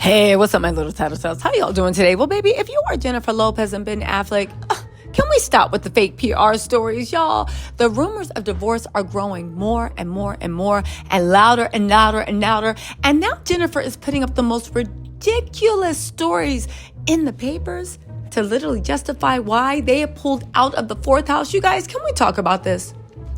Hey, what's up, my little Tattle Tells? How y'all doing today? Well, baby, if you are Jennifer Lopez and Ben Affleck, can we stop with the fake PR stories, y'all? The rumors of divorce are growing more and more and more and louder and louder and louder. And now Jennifer is putting up the most ridiculous stories in the papers to literally justify why they have pulled out of the fourth house. You guys, can we talk about this?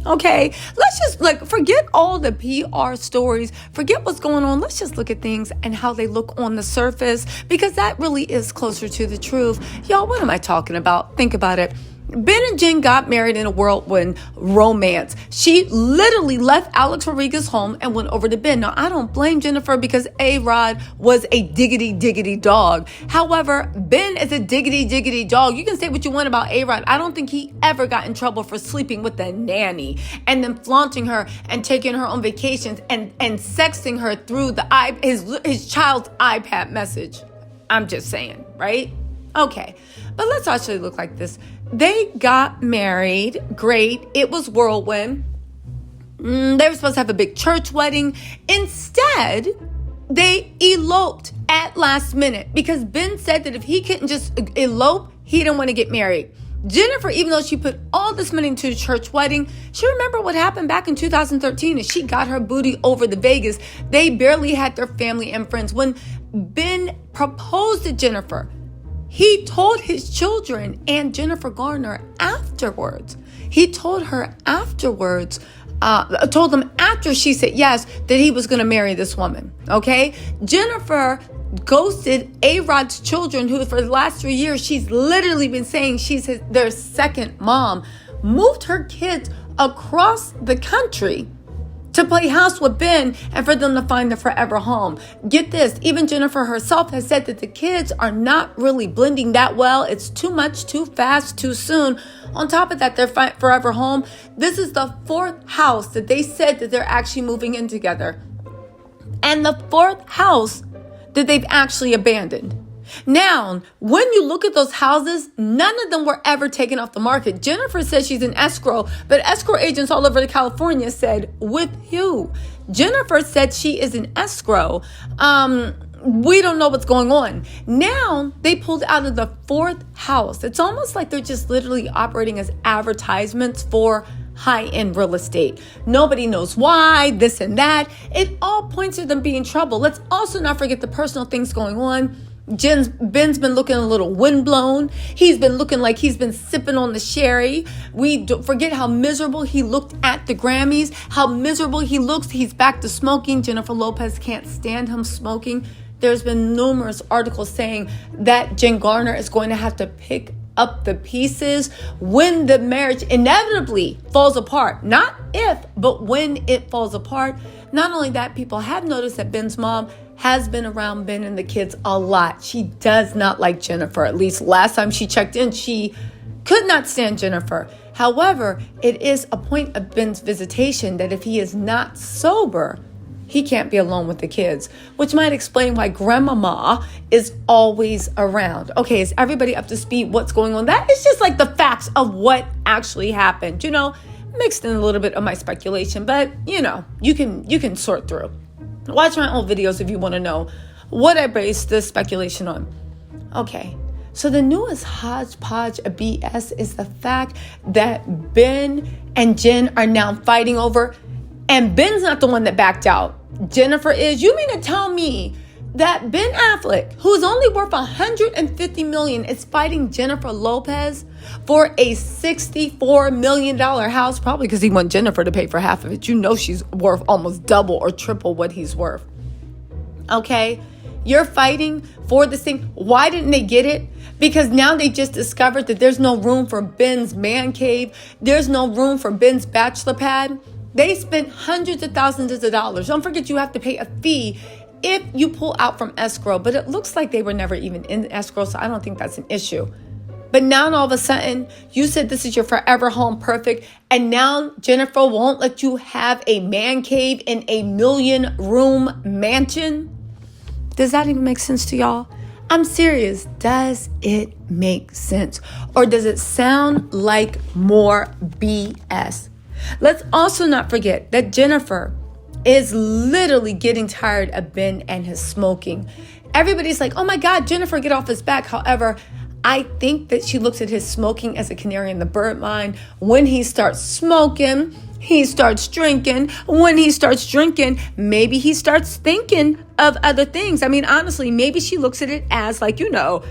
Okay, let's just forget all the PR stories, forget what's going on. Let's just look at things and how they look on the surface, because that really is closer to the truth. Y'all, what am I talking about? Think about it. Ben and Jen got married in a whirlwind romance. She literally left Alex Rodriguez home and went over to Ben. Now, I don't blame Jennifer because A-Rod was a diggity dog. However, Ben is a diggity dog. You can say what you want about A-Rod. I don't think he ever got in trouble for sleeping with a nanny and then flaunting her and taking her on vacations and sexting her through his child's iPad message. I'm just saying, right? Okay, but let's actually look like this. They got married. Great. It was whirlwind. They were supposed to have a big church wedding. Instead, they eloped at last minute because Ben said that if he couldn't just elope, he didn't want to get married. Jennifer, even though she put all this money into the church wedding, she remembered what happened back in 2013 and she got her booty over the Vegas. They barely had their family and friends. When Ben proposed to Jennifer, he told his children and Jennifer Garner afterwards. He told her afterwards, told them after she said yes, that he was going to marry this woman. Okay? Jennifer ghosted A-Rod's children, who for the last 3 years, she's literally been saying she's their second mom, moved her kids across the country to play house with Ben and for them to find their forever home. Get this, even Jennifer herself has said that the kids are not really blending that well. It's too much, too fast, too soon. On top of that, their forever home. This is the fourth house that they said that they're actually moving in together. And the fourth house that they've actually abandoned. Now, when you look at those houses, none of them were ever taken off the market. Jennifer says she's in escrow, but escrow agents all over California said, with who? Jennifer said she is in escrow. We don't know what's going on. Now, they pulled out of the fourth house. It's almost like they're just literally operating as advertisements for high-end real estate. Nobody knows why, this and that. It all points to them being in trouble. Let's also not forget the personal things going on. Ben's been looking a little windblown. He's been looking like he's been sipping on the sherry. We forget how miserable he looked at the Grammys, how miserable he looks. He's back to smoking. Jennifer Lopez can't stand him smoking. There's been numerous articles saying that Jen Garner is going to have to pick up the pieces when the marriage inevitably falls apart. Not if, but when it falls apart. Not only that, people have noticed that Ben's mom has been around Ben and the kids a lot. She does not like Jennifer. At least last time she checked in, she could not stand Jennifer. However, it is a point of Ben's visitation that if he is not sober, he can't be alone with the kids, which might explain why grandmama is always around. Okay, is everybody up to speed? What's going on? That is just like the facts of what actually happened, mixed in a little bit of my speculation, but you can sort through. Watch my old videos if you want to know what I based this speculation on. Okay, so the newest hodgepodge of BS is the fact that Ben and Jen are now fighting over, and Ben's not the one that backed out. Jennifer is. You mean to tell me that Ben Affleck, who's only worth $150 million, is fighting Jennifer Lopez for a $64 million house? Probably because he wants Jennifer to pay for half of it. She's worth almost double or triple what he's worth. Okay? You're fighting for this thing. Why didn't they get it? Because now they just discovered that there's no room for Ben's man cave. There's no room for Ben's bachelor pad. They spent hundreds of thousands of dollars. Don't forget, you have to pay a fee if you pull out from escrow, but it looks like they were never even in escrow, so I don't think that's an issue. But now all of a sudden, you said this is your forever home, perfect, and now Jennifer won't let you have a man cave in a 1,000,000-room mansion? Does that even make sense to y'all? I'm serious. Does it make sense? Or does it sound like more BS? Let's also not forget that Jennifer is literally getting tired of Ben and his smoking. Everybody's like, oh my God, Jennifer, get off his back. However, I think that she looks at his smoking as a canary in the bird line. When he starts smoking, he starts drinking. When he starts drinking, maybe he starts thinking of other things. I mean, honestly, maybe she looks at it as like, the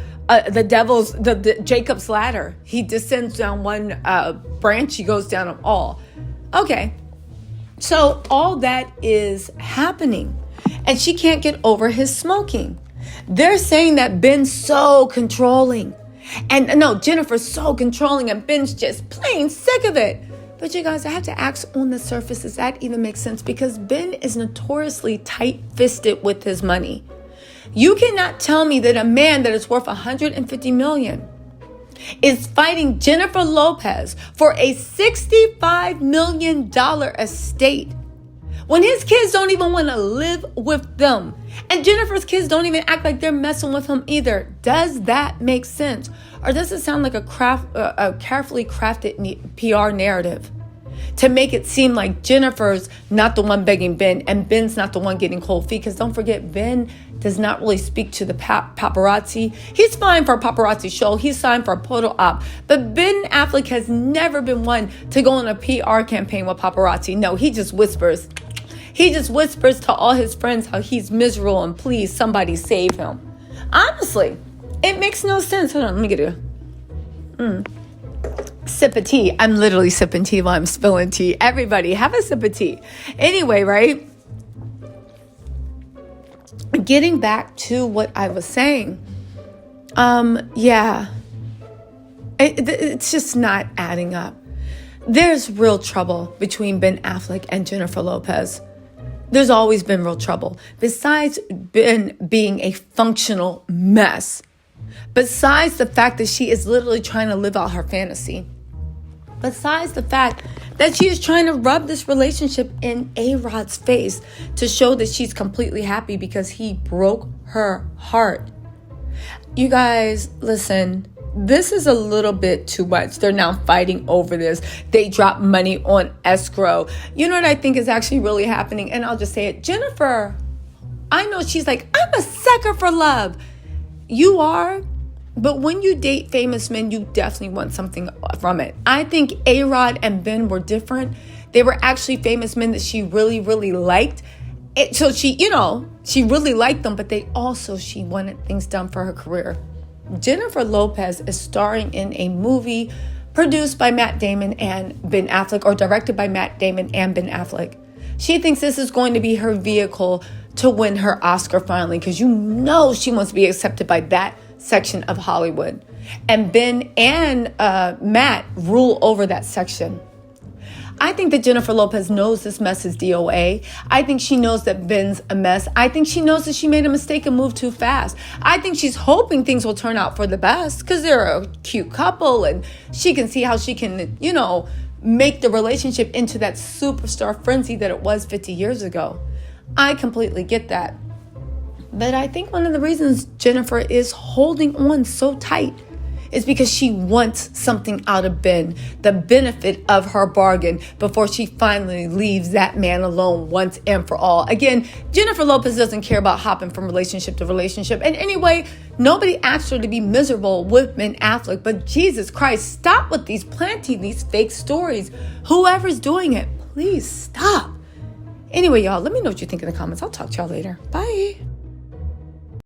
Jacob's ladder. He descends down one branch, he goes down them all. Okay, so all that is happening, and she can't get over his smoking. They're saying that Ben's so controlling. And no, Jennifer's so controlling, and Ben's just plain sick of it. But you guys, I have to ask on the surface, does that even make sense? Because Ben is notoriously tight-fisted with his money. You cannot tell me that a man that is worth $150 million is fighting Jennifer Lopez for a $65 million estate when his kids don't even want to live with them. And Jennifer's kids don't even act like they're messing with him either. Does that make sense? Or does it sound like a carefully crafted PR narrative to make it seem like Jennifer's not the one begging Ben and Ben's not the one getting cold feet? Because don't forget, Ben does not really speak to the paparazzi. He's fine for a paparazzi show. He's signed for a photo op. But Ben Affleck has never been one to go on a PR campaign with paparazzi. No, he just whispers. He just whispers to all his friends how he's miserable and please somebody save him. Honestly, it makes no sense. Hold on, let me get a sip of tea. I'm literally sipping tea while I'm spilling tea. Everybody, have a sip of tea. Anyway, right? Getting back to what I was saying. It's just not adding up. There's real trouble between Ben Affleck and Jennifer Lopez. There's always been real trouble. Besides Ben being a functional mess, besides the fact that she is literally trying to live out her fantasy, besides the fact that she is trying to rub this relationship in A-Rod's face to show that she's completely happy because he broke her heart. You guys, listen. This is a little bit too much. They're now fighting over this. They dropped money on escrow. You know what I think is actually really happening? And I'll just say it. Jennifer, I know she's like, I'm a sucker for love. You are. But when you date famous men, you definitely want something from it. I think A-Rod and Ben were different. They were actually famous men that she really, really liked. So she really liked them, but she wanted things done for her career. Jennifer Lopez is starring in a movie produced by Matt Damon and Ben Affleck, or directed by Matt Damon and Ben Affleck. She thinks this is going to be her vehicle to win her Oscar finally, because she wants to be accepted by that section of Hollywood. And Ben and Matt rule over that section. I think that Jennifer Lopez knows this mess is DOA. I think she knows that Ben's a mess. I think she knows that she made a mistake and moved too fast. I think she's hoping things will turn out for the best because they're a cute couple and she can see how she can, make the relationship into that superstar frenzy that it was 50 years ago. I completely get that. But I think one of the reasons Jennifer is holding on so tight is because she wants something out of Ben, the benefit of her bargain, before she finally leaves that man alone once and for all. Again, Jennifer Lopez doesn't care about hopping from relationship to relationship. And anyway, nobody asked her to be miserable with Ben Affleck. But Jesus Christ, stop with planting these fake stories. Whoever's doing it, please stop. Anyway, y'all, let me know what you think in the comments. I'll talk to y'all later. Bye.